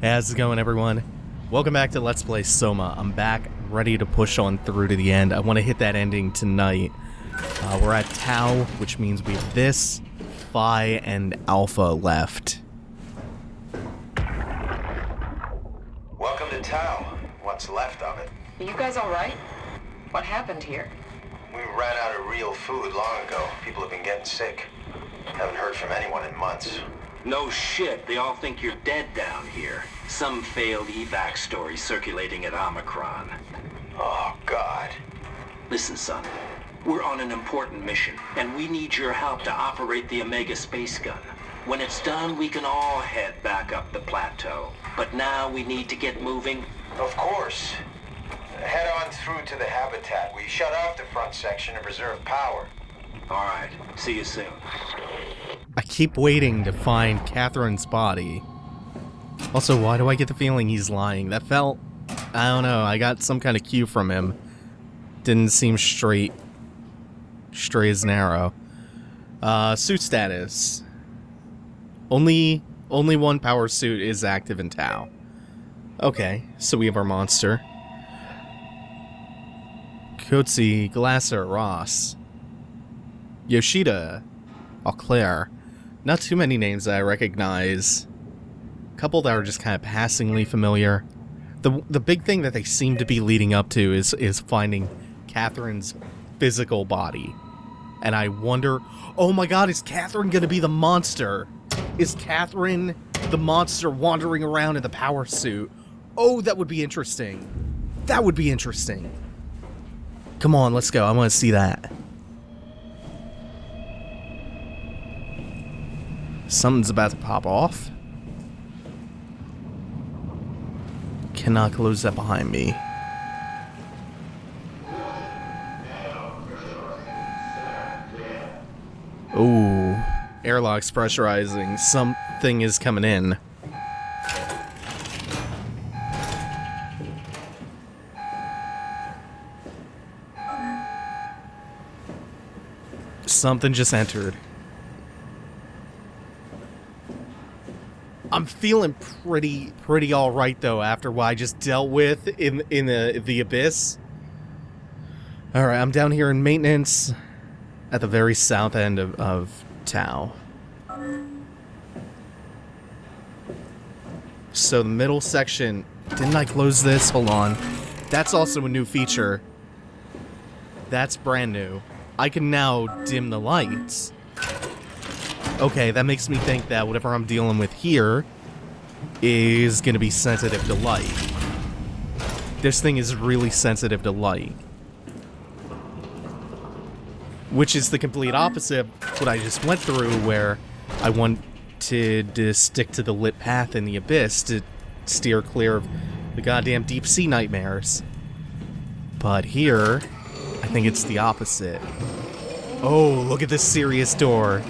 How's it going, everyone? Welcome back to Let's Play Soma. I'm back, ready to push on through to the end. I want to hit that ending tonight. We're at Tau, which means we have this, Phi, and Alpha left. Welcome to Tau. What's left of it. Are you guys alright? What happened here? We ran out of real food long ago. People have been getting sick. Haven't heard from anyone in months. No shit, they all think you're dead down here. Some failed evac story circulating at Omicron. Oh, God. Listen, son. We're on an important mission, and we need your help to operate the Omega space gun. When it's done, we can all head back up the plateau. But now we need to get moving. Of course. Head on through to the habitat. We shut off the front section to preserve power. All right, see you soon. I keep waiting to find Catherine's body. Also, why do I get the feeling he's lying? That felt... I don't know, I got some kind of cue from him. Didn't seem straight as an arrow. Suit status. Only one power suit is active in Tau. Okay, so we have our monster. Kotzi, Glasser, Ross. Yoshida, Auclair. Not too many names that I recognize. A couple that are just kind of passingly familiar. The big thing that they seem to be leading up to is finding Catherine's physical body. And I wonder, oh my god, is Catherine gonna be the monster? Is Catherine the monster wandering around in the power suit? Oh, that would be interesting. That would be interesting. Come on, let's go. I want to see that. Something's about to pop off. Cannot close that behind me. Ooh, airlock's pressurizing. Something is coming in. Something just entered. I'm feeling pretty all right though after what I just dealt with in the abyss. All right, I'm down here in maintenance at the very south end of Tau. So the middle section, didn't I close this? Hold on. That's also a new feature. That's brand new. I can now dim the lights. Okay, that makes me think that whatever I'm dealing with here is going to be sensitive to light. This thing is really sensitive to light. Which is the complete opposite of what I just went through, where I wanted to stick to the lit path in the abyss to steer clear of the goddamn deep sea nightmares. But here, I think it's the opposite. Oh, look at this serious door.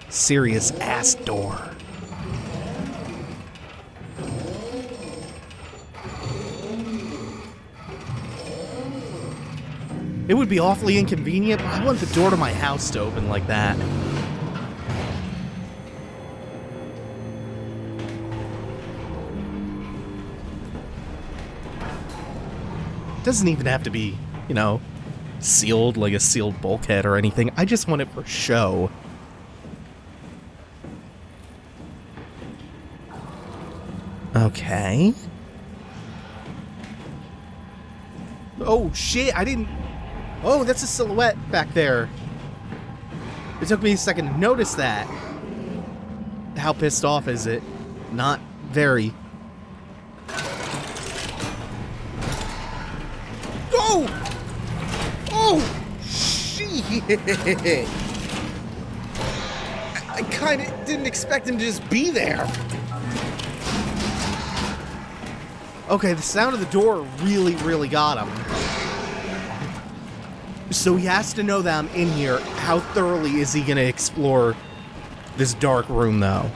Serious ass door. It would be awfully inconvenient, but I want the door to my house to open like that. Doesn't even have to be, you know, sealed like a sealed bulkhead or anything. I just want it for show. Okay. Oh shit, I didn't... Oh, that's a silhouette back there. It took me a second to notice that. How pissed off is it? Not very. Oh! Oh! Shit! I kinda didn't expect him to just be there. Okay, the sound of the door really got him. So he has to know that I'm in here. How thoroughly is he gonna explore this dark room, though?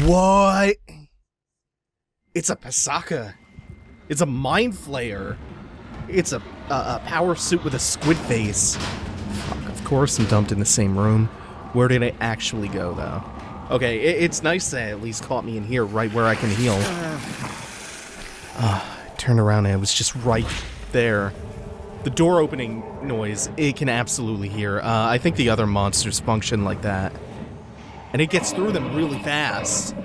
What? It's a Pasaka. It's a mind flayer. It's a power suit with a squid face. Fuck, of course I'm dumped in the same room. Where did I actually go, though? Okay, it's nice that it at least caught me in here, right where I can heal. Turned around and it was just right there. The door opening noise, it can absolutely hear. I think the other monsters function like that. And it gets through them really fast.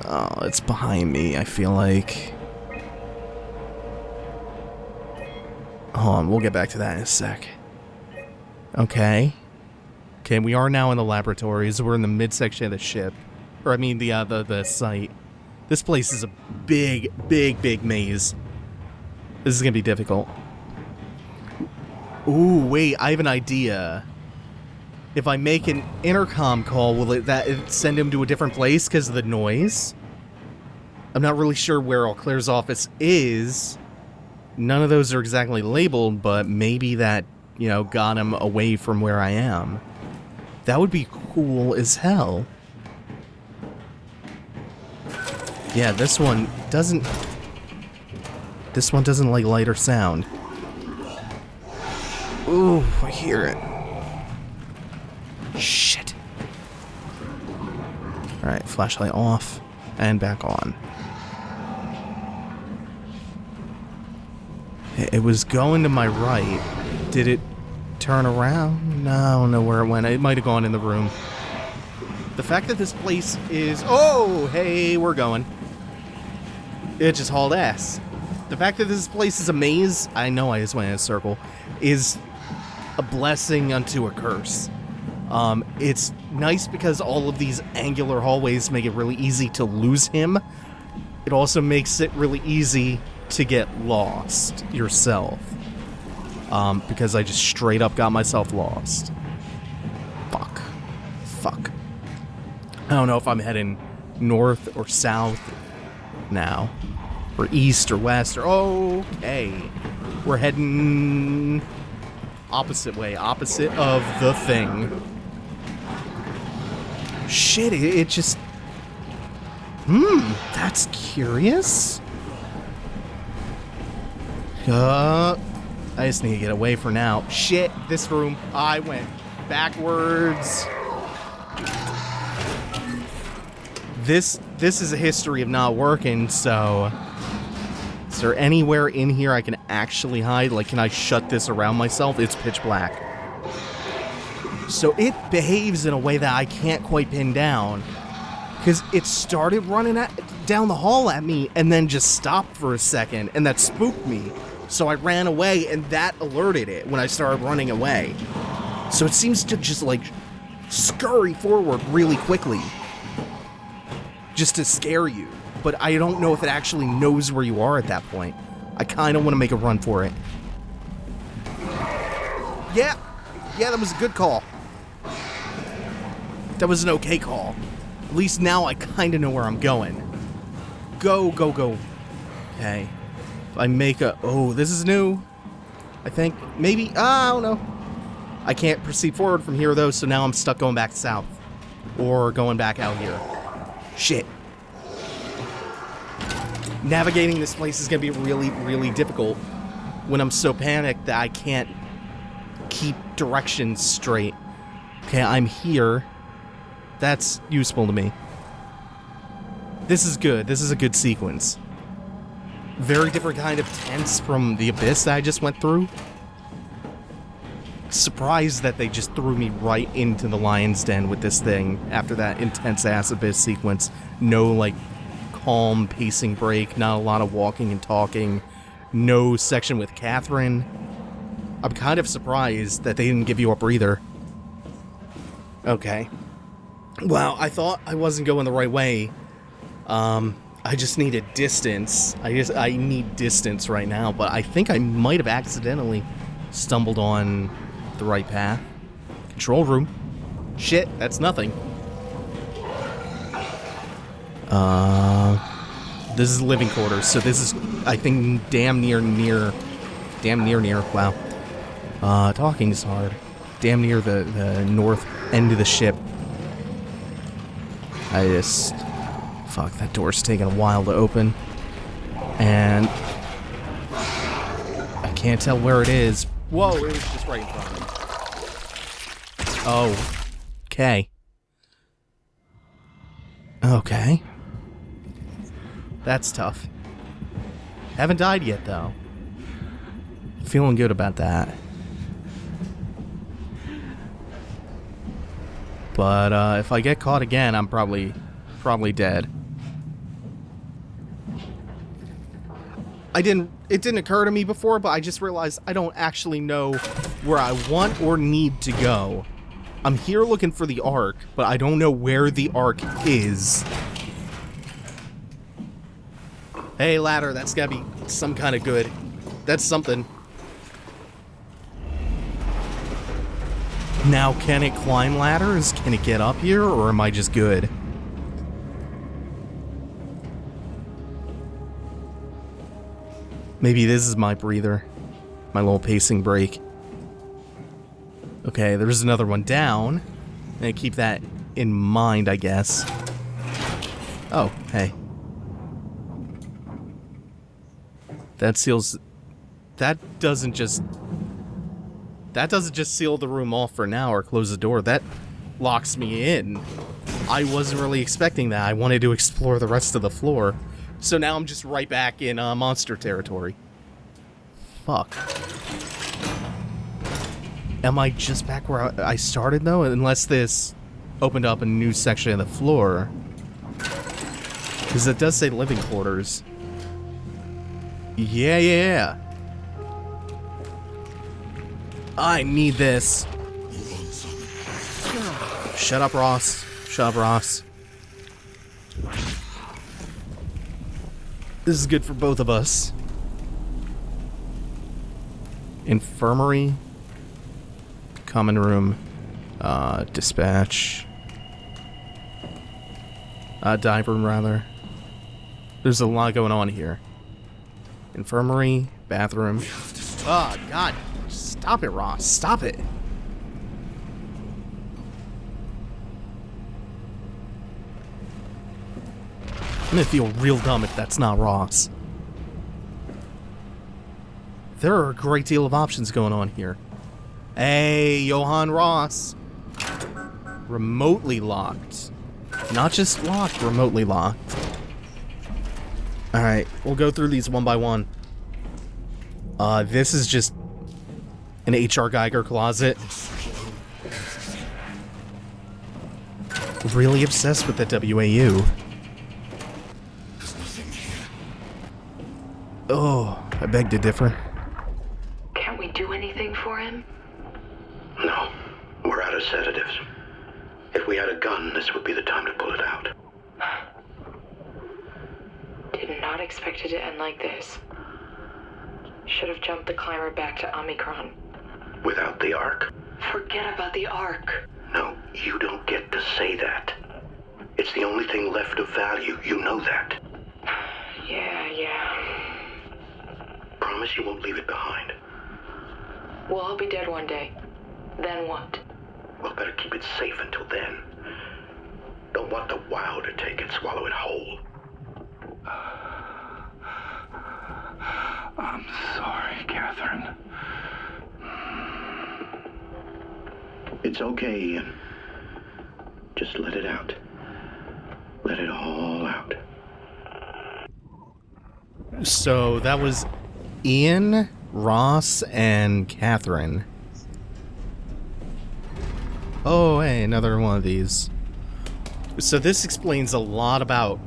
Oh, it's behind me, I feel like. Hold on, we'll get back to that in a sec. Okay. Okay, we are now in the laboratories. We're in the midsection of the ship. Or, I mean, the site. This place is a big, big, big maze. This is gonna be difficult. Ooh, wait, I have an idea. If I make an intercom call, will it send him to a different place because of the noise? I'm not really sure where Auclair's office is. None of those are exactly labeled, but maybe that, you know, got him away from where I am. That would be cool as hell. Yeah, this one doesn't like light or sound. Ooh, I hear it. Shit. Alright, flashlight off and back on. It was going to my right. Did it turn around? No, I don't know where it went. It might have gone in the room. The fact that this place is... Oh, hey, we're going. It just hauled ass. The fact that this place is a maze, I know I just went in a circle, is a blessing unto a curse. It's nice because all of these angular hallways make it really easy to lose him. It also makes it really easy to get lost yourself. Because I just straight up got myself lost. Fuck. I don't know if I'm heading north or south now. Or east or west or... Okay. We're heading... opposite way. Opposite of the thing. Shit, it just... That's curious. I just need to get away for now. Shit, this room. I went backwards. This is a history of not working, so... Is there anywhere in here I can actually hide? Like, can I shut this around myself? It's pitch black. So it behaves in a way that I can't quite pin down. Because it started running down the hall at me and then just stopped for a second, and that spooked me. So I ran away, and that alerted it when I started running away. So it seems to just, like, scurry forward really quickly. Just to scare you. But I don't know if it actually knows where you are at that point. I kind of want to make a run for it. Yeah, that was a good call. That was an okay call. At least now I kind of know where I'm going. Go. Okay. If I make a... Oh, this is new. I think. Maybe. I don't know. I can't proceed forward from here, though, so now I'm stuck going back south. Or going back out here. Shit. Navigating this place is going to be really, really difficult when I'm so panicked that I can't keep directions straight. Okay, I'm here. That's useful to me. This is good. This is a good sequence. Very different kind of tense from the abyss that I just went through. Surprised that they just threw me right into the lion's den with this thing after that intense-ass abyss sequence. No, like... calm pacing break, not a lot of walking and talking, no section with Catherine. I'm kind of surprised that they didn't give you a breather. Okay. Wow, I thought I wasn't going the right way. I just needed distance. I need distance right now, but I think I might have accidentally stumbled on the right path. Control room. Shit, that's nothing. This is living quarters, so this is, I think, damn near, wow. Talking is hard. Damn near the north end of the ship. Fuck, that door's taking a while to open. And I can't tell where it is, Whoa, it was just right in front of me. Oh. Okay. Okay. That's tough. Haven't died yet, though. Feeling good about that. But if I get caught again, I'm probably dead. It didn't occur to me before, but I just realized I don't actually know where I want or need to go. I'm here looking for the Ark, but I don't know where the Ark is. Hey, ladder, that's gotta be some kind of good. That's something. Now, can it climb ladders? Can it get up here, or am I just good? Maybe this is my breather. My little pacing break. Okay, there's another one down. And keep that in mind, I guess. Oh, hey. That seals... That doesn't just seal the room off for now or close the door. That locks me in. I wasn't really expecting that. I wanted to explore the rest of the floor. So now I'm just right back in monster territory. Fuck. Am I just back where I started, though? Unless this opened up a new section of the floor. Because it does say living quarters. Yeah. I need this. Shut up, Ross. Shut up, Ross. This is good for both of us. Infirmary. Common room. Dispatch. Dive room, rather. There's a lot going on here. Infirmary. Bathroom. Oh, God. Stop it, Ross. Stop it. I'm gonna feel real dumb if that's not Ross. There are a great deal of options going on here. Hey, Johann Ross. Remotely locked. Not just locked, remotely locked. Alright, we'll go through these one by one. This is just an H.R. Geiger closet. Really obsessed with the WAU. Oh, I beg to differ. Can't we do anything for him? No, we're out of sedatives. If we had a gun, this would be the time to pull it out. Did not expect it to end like this. Should have jumped the climber back to Omicron. Without the Ark? Forget about the Ark. No, you don't get to say that. It's the only thing left of value, you know that. Yeah. Promise you won't leave it behind. We'll all be dead one day. Then what? Well, better keep it safe until then. Don't want the wow to take and swallow it whole. I'm sorry, Catherine. It's okay, Ian. Just let it out. Let it all out. So that was Ian, Ross, and Catherine. Oh, hey, another one of these. So this explains a lot about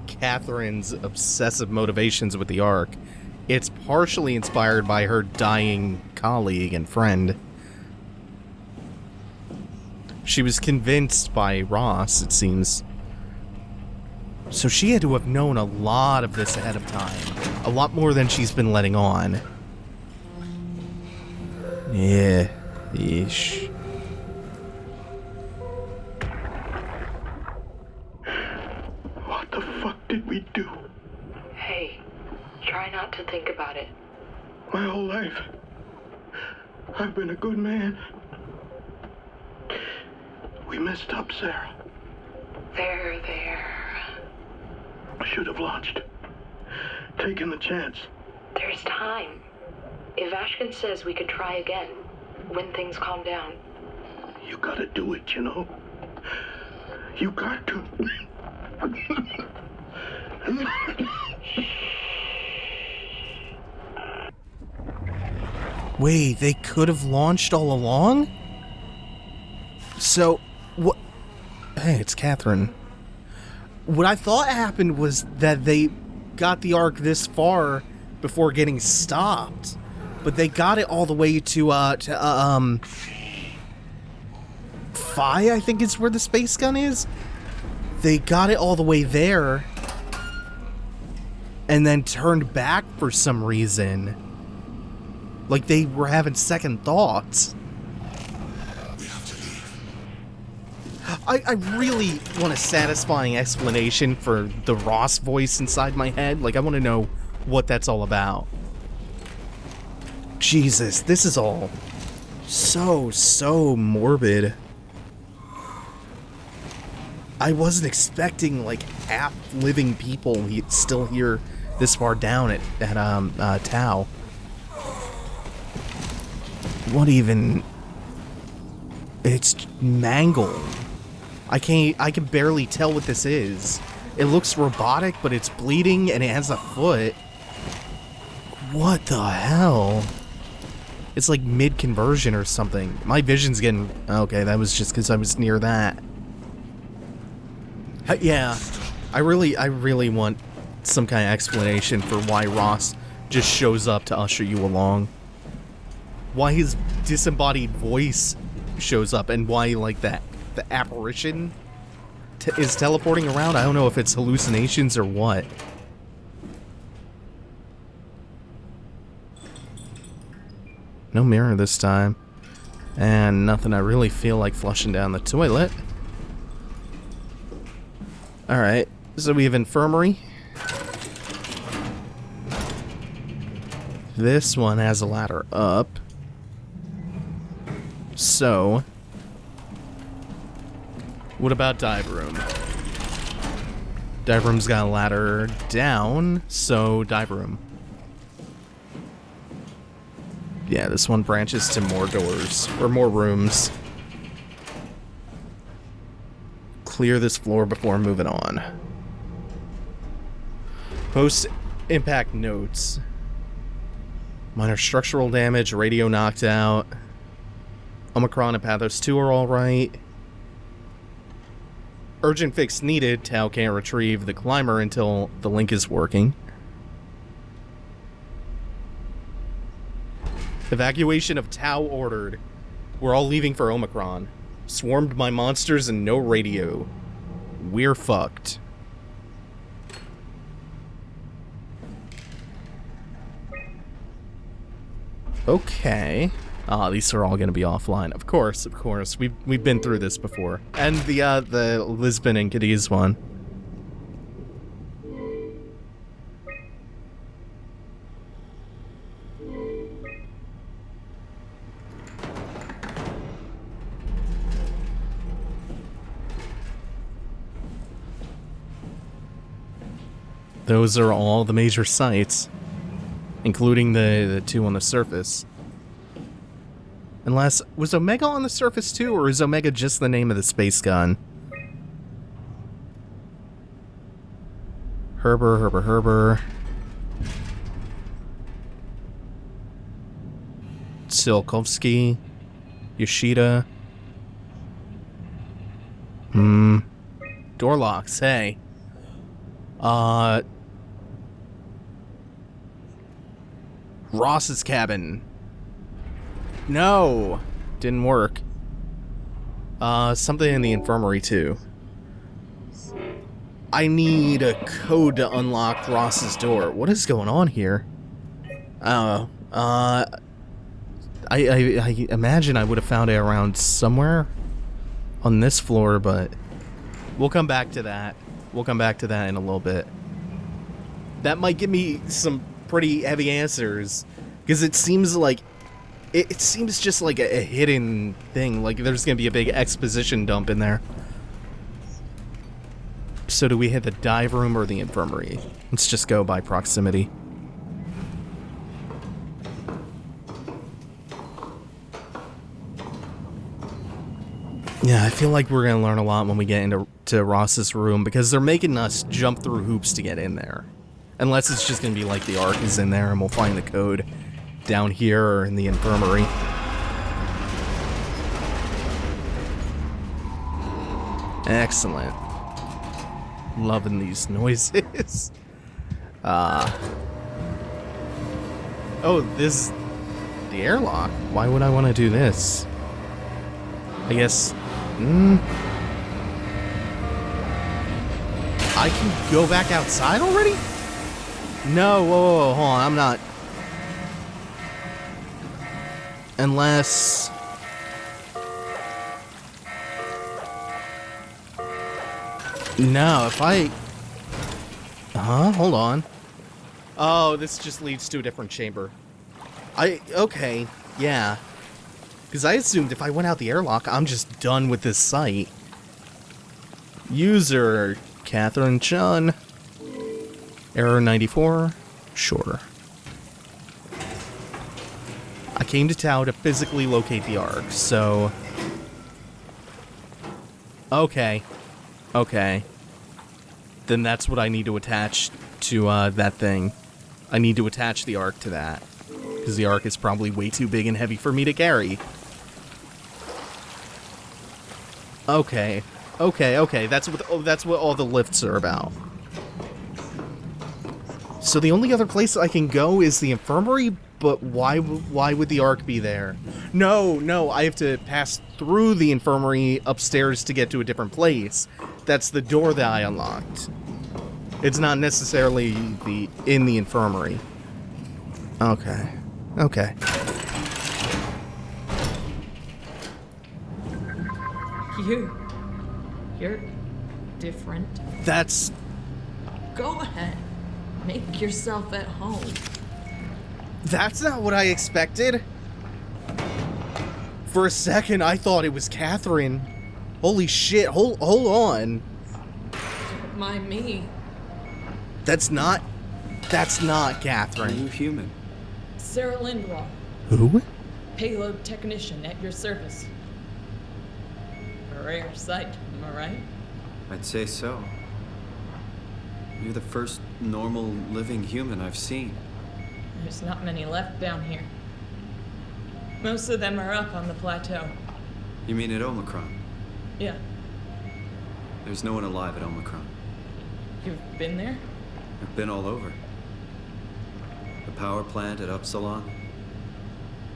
Catherine's obsessive motivations with the Ark. It's partially inspired by her dying colleague and friend. She was convinced by Ross, it seems. So she had to have known a lot of this ahead of time. A lot more than she's been letting on. Yeah. Yeesh. What the fuck did we do? Hey, try not to think about it. My whole life, I've been a good man. We messed up, Sarah. There. I should have launched. Taken the chance. There's time. It Ivashkin says we could try again, when things calm down. You gotta do it, you know? You got to. Wait, they could have launched all along? So, what? Hey, it's Catherine. What I thought happened was that they got the Ark this far before getting stopped, but they got it all the way to Phi, I think is where the space gun is. They got it all the way there, and then turned back for some reason. Like they were having second thoughts. I really want a satisfying explanation for the Ross voice inside my head. Like, I want to know what that's all about. Jesus, this is all so morbid. I wasn't expecting, like, half-living people still here this far down at Tau. What even? It's mangled. I can barely tell what this is. It looks robotic, but it's bleeding and it has a foot. What the hell? It's like mid-conversion or something. My vision's getting... Okay, that was just because I was near that. Yeah, I really want some kind of explanation for why Ross just shows up to usher you along. Why his disembodied voice shows up and why, like, the apparition is teleporting around. I don't know if it's hallucinations or what. No mirror this time. And nothing I really feel like flushing down the toilet. Alright, so we have Infirmary. This one has a ladder up. So, what about dive room? Dive room's got a ladder down, so dive room. Yeah, this one branches to more doors, or more rooms. Clear this floor before moving on. Post-impact notes. Minor structural damage, radio knocked out. Omicron and PATHOS-II are alright. Urgent fix needed. Tau can't retrieve the climber until the link is working. Evacuation of Tau ordered. We're all leaving for Omicron. Swarmed by monsters and no radio. We're fucked. Okay. These are all going to be offline. Of course. We've been through this before. And the Lisbon and Cadiz one. Those are all the major sites, including the two on the surface. Unless, was Omega on the surface too, or is Omega just the name of the space gun? Herber. Tsiolkovsky. Yoshida. Door locks, hey. Ross's cabin. No! Didn't work. Something in the infirmary, too. I need a code to unlock Ross's door. What is going on here? I imagine I would have found it around somewhere on this floor, but we'll come back to that. We'll come back to that in a little bit. That might give me some pretty heavy answers, because it seems like it seems just like a hidden thing. Like there's gonna be a big exposition dump in there. So do we hit the dive room or the infirmary? Let's just go by proximity. Yeah, I feel like we're gonna learn a lot when we get into Ross's room, because they're making us jump through hoops to get in there. Unless it's just gonna be like the Ark is in there and we'll find the code down here or in the Infirmary. Excellent. Loving these noises. Oh, this is the airlock. Why would I want to do this? I guess... I can go back outside already? No, whoa, hold on, I'm not... Unless... No, if I... Hold on. Oh, this just leads to a different chamber. Okay, yeah. Because I assumed if I went out the airlock, I'm just done with this site. User, Catherine Chun. Error 94. Sure. I came to Tau to physically locate the Ark, so... Okay. Okay. Then that's what I need to attach to that thing. I need to attach the Ark to that. Because the Ark is probably way too big and heavy for me to carry. Okay. Okay. That's what all the lifts are about. So the only other place I can go is the Infirmary, but why would the Ark be there? No, I have to pass through the Infirmary upstairs to get to a different place. That's the door that I unlocked. It's not necessarily in the Infirmary. Okay. You're different. That's... Go ahead. Make yourself at home. That's not what I expected. For a second, I thought it was Catherine. Holy shit, hold on. Don't mind me. That's not Catherine. Are you human? Sarah Lindwall, Who? payload technician at your service. A rare sight, am I right? I'd say so. You're the first normal living human I've seen. There's not many left down here. Most of them are up on the plateau. You mean at Omicron? Yeah. There's no one alive at Omicron. You've been there? I've been all over. The power plant at Upsilon,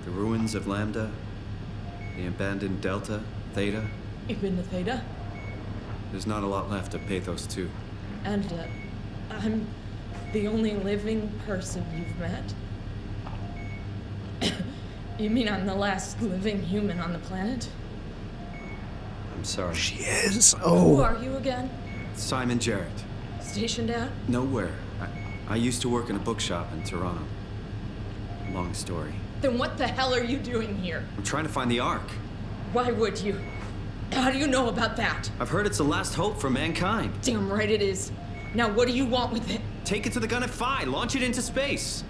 the ruins of Lambda, the abandoned Delta, Theta. You've been to Theta? There's not a lot left of PATHOS-II. And, I'm the only living person you've met? You mean I'm the last living human on the planet? I'm sorry. She is. Who Oh. are you again? Simon Jarrett. Stationed out? Nowhere. I used to work in a bookshop in Toronto. Long story. Then what the hell are you doing here? I'm trying to find the Ark. Why would you? How do you know about that? I've heard it's the last hope for mankind. Damn right it is. Now what do you want with it? Take it to the Gun Phi. Launch it into space.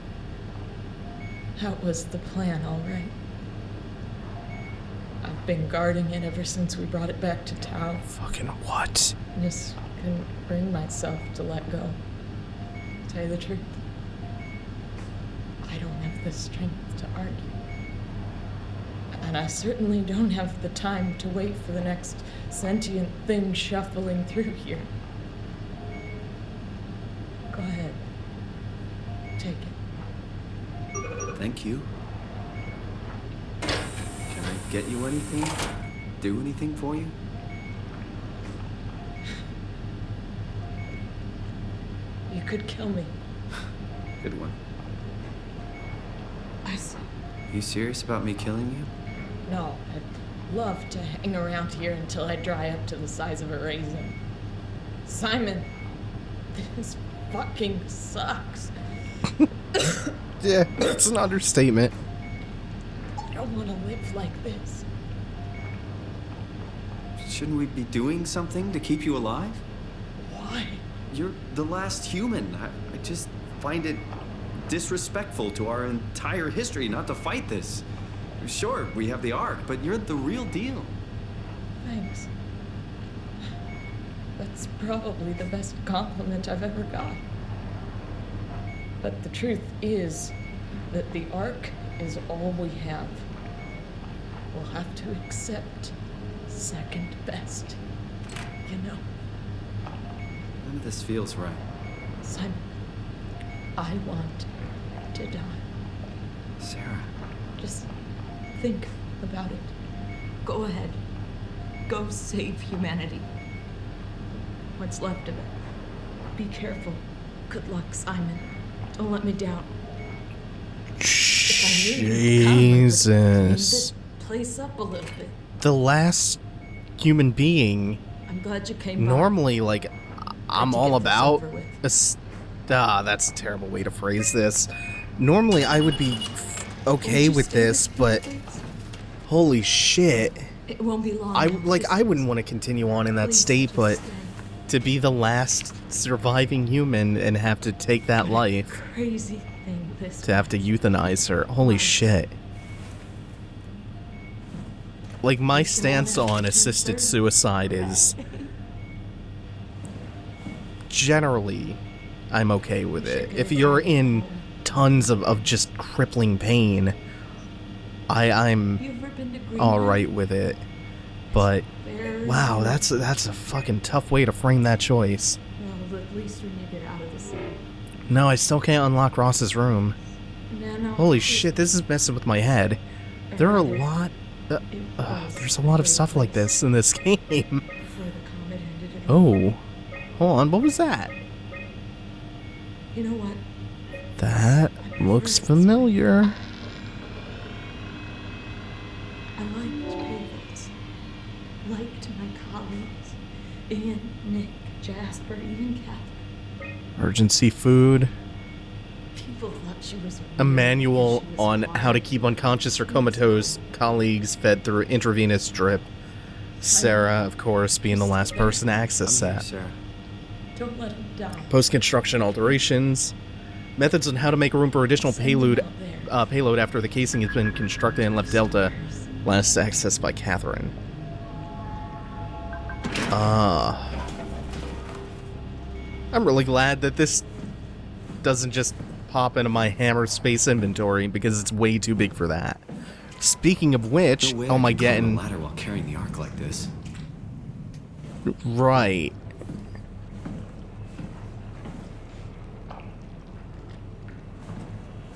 That was the plan, all right. I've been guarding it ever since we brought it back to Tau. Fucking what? Just couldn't bring myself to let go. To tell you the truth, I don't have the strength to argue. And I certainly don't have the time to wait for the next sentient thing shuffling through here. Go ahead. Take it. Thank you. Can I get you anything? Do anything for you? You could kill me. Good one. I see. You serious about me killing you? No, I'd love to hang around here until I dry up to the size of a raisin. Simon, this fucking sucks. Yeah, that's an understatement. I don't want to live like this. Shouldn't we be doing something to keep you alive? Why? You're the last human. I just find it disrespectful to our entire history not to fight this. Sure, we have the Ark, but you're the real deal. Thanks. That's probably the best compliment I've ever got. But the truth is that the Ark is all we have. We'll have to accept second best. You know. None of this feels right. Simon, I want to die. Sarah. Just think about it. Go ahead. Go save humanity. What's left of it. Be careful. Good luck, Simon. Don't let me down. Jesus. Place up a little bit. The last human being. I'm glad you came by. Normally, like, I'm all about. This That's a terrible way to phrase this. Normally, I would be okay with this, but holy shit. It won't be long. I wouldn't want to continue on in that state, but to be the last surviving human and have to take that life, crazy thing this. To have to euthanize her, holy shit. Like, my stance on assisted suicide is generally I'm okay with it. If you're in tons of just crippling pain, I'm alright with it. But wow, that's a fucking tough way to frame that choice. Well, at least when you get out of the city. No, I still can't unlock Ross's room. No, holy shit, this is messing with my head. There are a lot. There's a lot of stuff like this in this game. Oh, hold on, what was that? You know what? That looks familiar. I liked PATHOS. Liked my colleagues. Ian, Nick, Jasper, even Catherine. Urgency food. People thought she was A manual on how to keep unconscious or comatose colleagues fed through intravenous drip. Sarah, of course, being the last person to access that. Sarah. Don't let him die. Post-construction alterations. Methods on how to make room for additional payload after the casing has been constructed and left Delta. Last accessed by Catherine. I'm really glad that this doesn't just pop into my hammer space inventory because it's way too big for that. Speaking of which, No way oh I my can climb getting a ladder while carrying the Ark like this. right.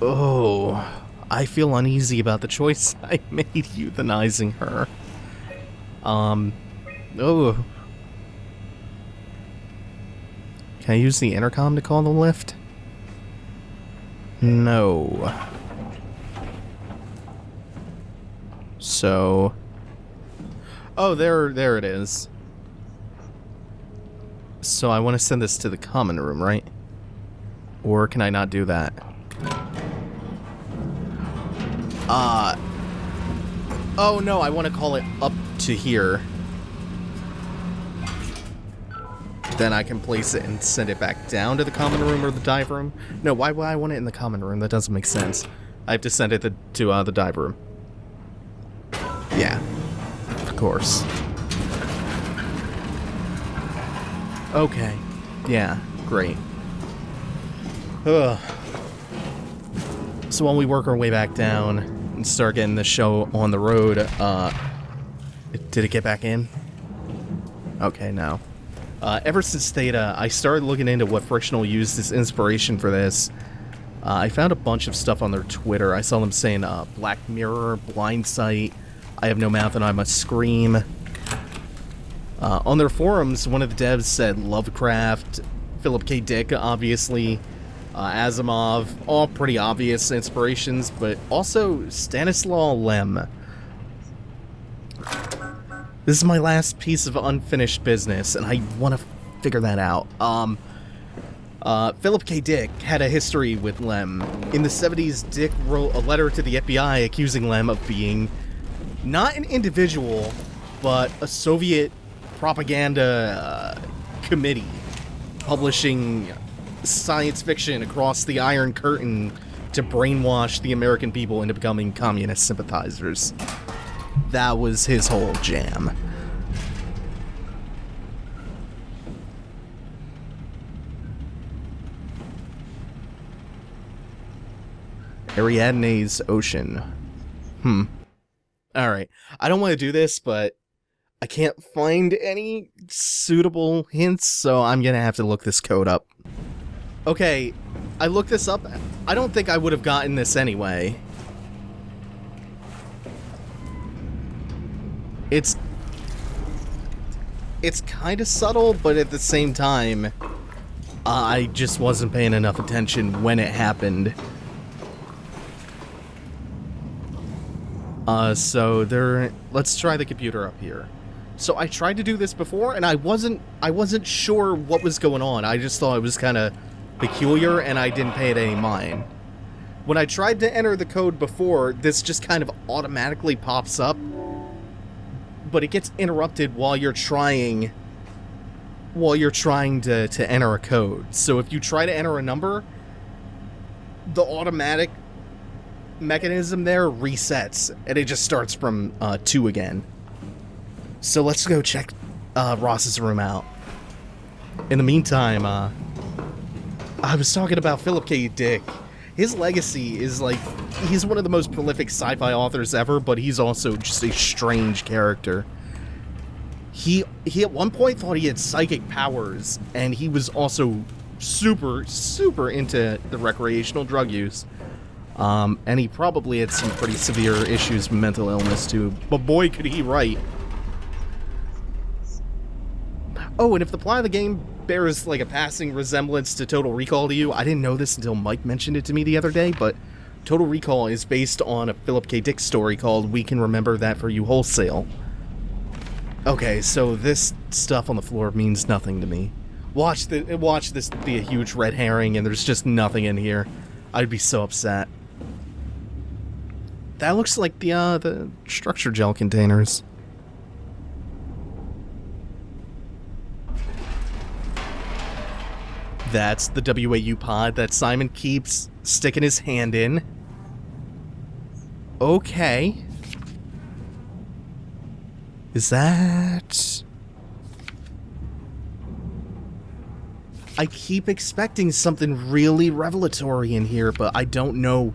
Oh, I feel uneasy about the choice I made euthanizing her. Oh. Can I use the intercom to call the lift? No. So... Oh, there it is. So I want to send this to the common room, right? Or can I not do that? Oh no, I want to call it up to here. Then I can place it and send it back down to the common room or the dive room. No, why would I want it in the common room? That doesn't make sense. I have to send it to the dive room. Yeah, of course. Okay, yeah, great. Ugh. So while we work our way back down and start getting the show on the road, did it get back in? Okay, no. Ever since Theta, I started looking into what Frictional used as inspiration for this. I found a bunch of stuff on their Twitter. I saw them saying Black Mirror, Blind Sight, I Have No Mouth and I Must Scream. On their forums, one of the devs said Lovecraft, Philip K. Dick, obviously, Asimov, all pretty obvious inspirations, but also Stanislaw Lem. This is my last piece of unfinished business, and I want to figure that out. Philip K. Dick had a history with Lem. In the 70s, Dick wrote a letter to the FBI accusing Lem of being not an individual, but a Soviet propaganda committee publishing science fiction across the Iron Curtain to brainwash the American people into becoming communist sympathizers. That was his whole jam. Ariadne's Ocean. Alright. I don't want to do this, but I can't find any suitable hints, so I'm gonna have to look this code up. Okay, I looked this up. I don't think I would have gotten this anyway. It's kind of subtle, but at the same time, I just wasn't paying enough attention when it happened. Let's try the computer up here. So I tried to do this before, and I wasn't sure what was going on. I just thought it was kind of peculiar, and I didn't pay it any mind. When I tried to enter the code before, this just kind of automatically pops up, but it gets interrupted while you're trying to enter a code. So if you try to enter a number, the automatic mechanism there resets, and it just starts from 2 again. So let's go check Ross's room out. In the meantime, I was talking about Philip K. Dick. His legacy is like, he's one of the most prolific sci-fi authors ever, but he's also just a strange character. He at one point thought he had psychic powers, and he was also super, super into the recreational drug use. And he probably had some pretty severe issues with mental illness too, but boy could he write. Oh, and if the plot of the game bears like a passing resemblance to Total Recall to you, I didn't know this until Mike mentioned it to me the other day, but Total Recall is based on a Philip K. Dick story called We Can Remember That For You Wholesale. Okay, so this stuff on the floor means nothing to me. Watch this be a huge red herring and there's just nothing in here. I'd be so upset. That looks like the structure gel containers. That's the WAU pod that Simon keeps sticking his hand in. Okay. Is that... I keep expecting something really revelatory in here, but I don't know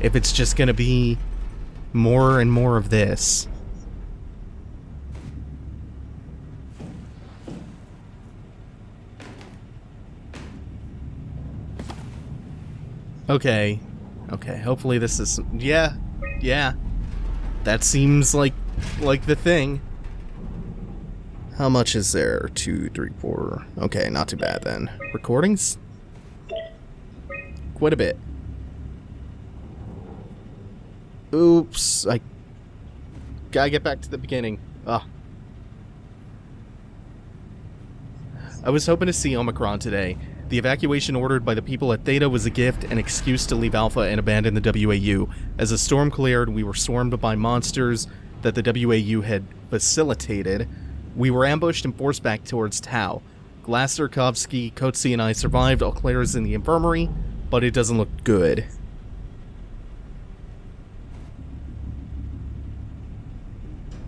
if it's just gonna be more and more of this. Okay, hopefully this is... Yeah, that seems like the thing. How much is there? 2, 3, 4... Okay, not too bad then. Recordings? Quite a bit. Oops, I gotta get back to the beginning. I was hoping to see Omicron today. The evacuation ordered by the people at Theta was a gift, an excuse to leave Alpha and abandon the WAU. As the storm cleared, we were swarmed by monsters that the WAU had facilitated. We were ambushed and forced back towards Tau. Glasser, Kovsky, Kotze, and I survived. All Claire is in the infirmary, but it doesn't look good.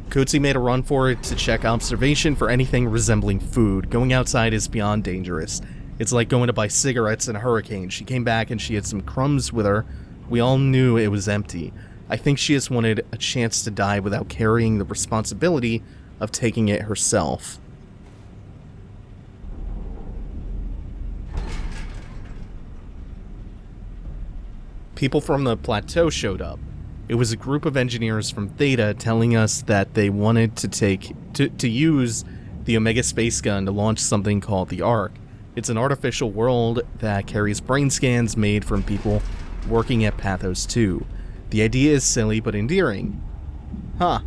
Kotze made a run for it to check observation for anything resembling food. Going outside is beyond dangerous. It's like going to buy cigarettes in a hurricane. She came back and she had some crumbs with her. We all knew it was empty. I think she just wanted a chance to die without carrying the responsibility of taking it herself. People from the plateau showed up. It was a group of engineers from Theta telling us that they wanted to use the Omega Space Gun to launch something called the Ark. It's an artificial world that carries brain scans made from people working at PATHOS-II. The idea is silly but endearing. Huh.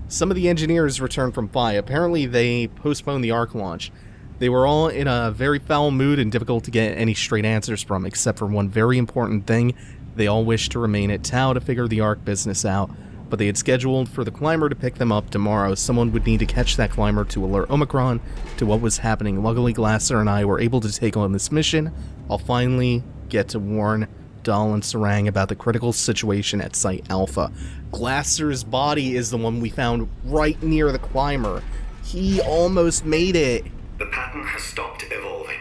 Some of the engineers returned from Phi. Apparently they postponed the Ark launch. They were all in a very foul mood and difficult to get any straight answers from, except for one very important thing. They all wished to remain at Tau to figure the Ark business out, but they had scheduled for the climber to pick them up tomorrow. Someone would need to catch that climber to alert Omicron to what was happening. Luckily, Glasser and I were able to take on this mission. I'll finally get to warn Dahl and Sarang about the critical situation at Site Alpha. Glasser's body is the one we found right near the climber. He almost made it. The pattern has stopped evolving.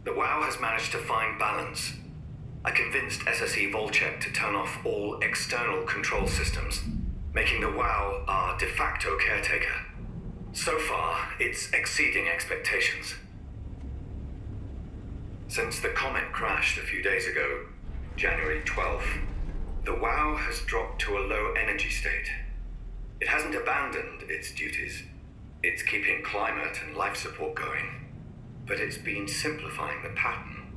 The WoW has managed to find balance. I convinced SSE Volcheck to turn off all external control systems, making the WoW our de facto caretaker. So far, it's exceeding expectations. Since the comet crashed a few days ago, January 12th, the WoW has dropped to a low energy state. It hasn't abandoned its duties. It's keeping climate and life support going. But it's been simplifying the pattern,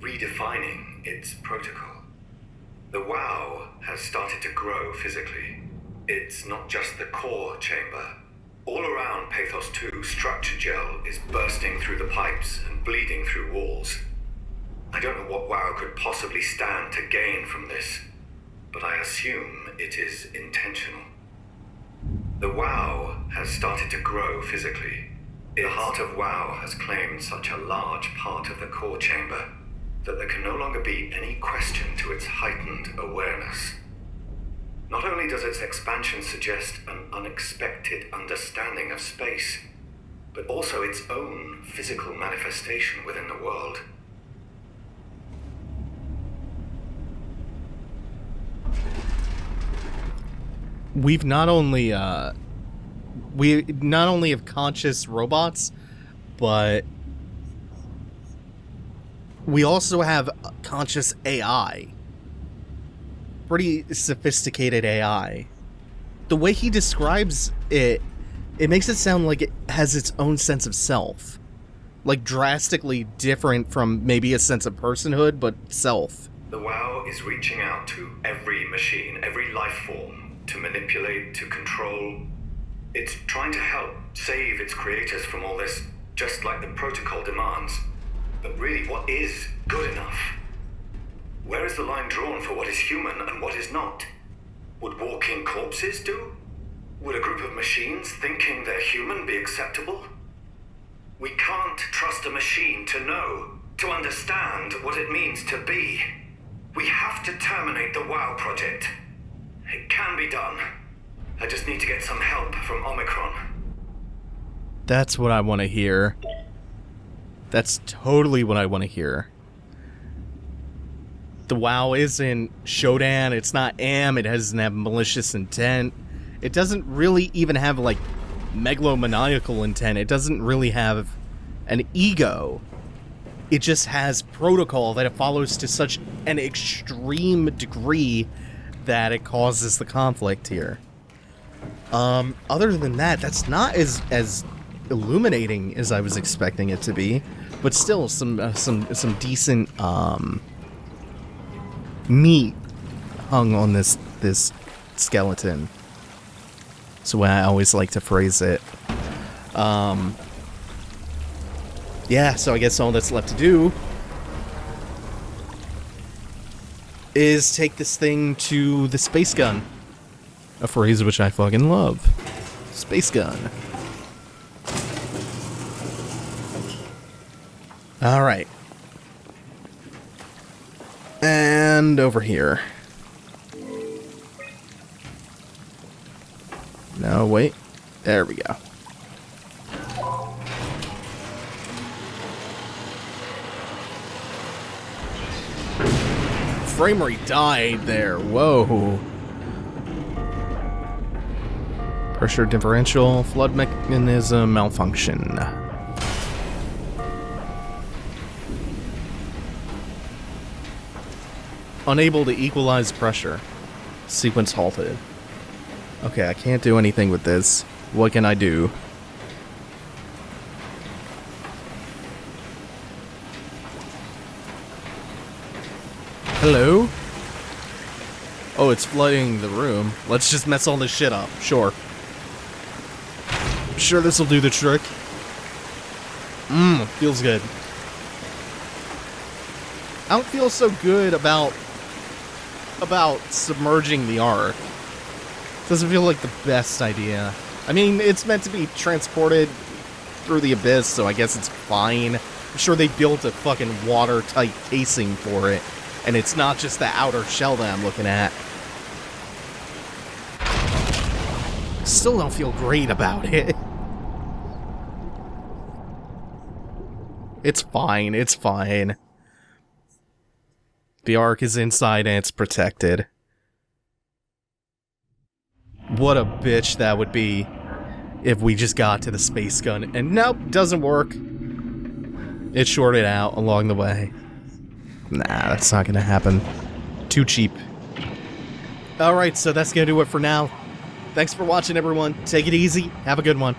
redefining its protocol. The WoW has started to grow physically. It's not just the core chamber. All around PATHOS-II, structure gel is bursting through the pipes and bleeding through walls. I don't know what WoW could possibly stand to gain from this, but I assume it is intentional. The WoW has started to grow physically. The heart of WoW has claimed such a large part of the core chamber that there can no longer be any question to its heightened awareness. Not only does its expansion suggest an unexpected understanding of space, but also its own physical manifestation within the world. We not only have conscious robots, but we also have conscious AI. Pretty sophisticated AI. The way he describes it, it makes it sound like it has its own sense of self. Like drastically different from maybe a sense of personhood, but self. The WoW is reaching out to every machine, every life form, to manipulate, to control. It's trying to help save its creators from all this, just like the protocol demands. But really, what is good enough? Where is the line drawn for what is human and what is not? Would walking corpses do? Would a group of machines thinking they're human be acceptable? We can't trust a machine to know, to understand what it means to be. We have to terminate the WoW project. It can be done. I just need to get some help from Omicron. That's what I want to hear. That's totally what I want to hear. The WoW isn't Shodan, it's not Am, it doesn't have malicious intent. It doesn't really even have, like, megalomaniacal intent. It doesn't really have an ego. It just has protocol that it follows to such an extreme degree that it causes the conflict here. Other than that, that's not as illuminating as I was expecting it to be, but still some decent meat hung on this skeleton. That's the way I always like to phrase it. Yeah, so I guess all that's left to do is take this thing to the space gun. A phrase which I fucking love. Space gun. Alright. And over here. No, wait. There we go. Frame rate died there. Whoa. Pressure differential, flood mechanism malfunction. Unable to equalize pressure. Sequence halted. Okay, I can't do anything with this. What can I do? Hello? Oh, it's flooding the room. Let's just mess all this shit up. Sure. I'm sure this will do the trick. Feels good. I don't feel so good about submerging the Ark. Doesn't feel like the best idea. I mean, it's meant to be transported through the abyss, so I guess it's fine. I'm sure they built a fucking watertight casing for it, and it's not just the outer shell that I'm looking at. Still don't feel great about it. It's fine, it's fine. The Ark is inside and it's protected. What a bitch that would be if we just got to the space gun and nope, doesn't work. It shorted out along the way. Nah, that's not gonna happen. Too cheap. Alright, so that's gonna do it for now. Thanks for watching, everyone. Take it easy. Have a good one.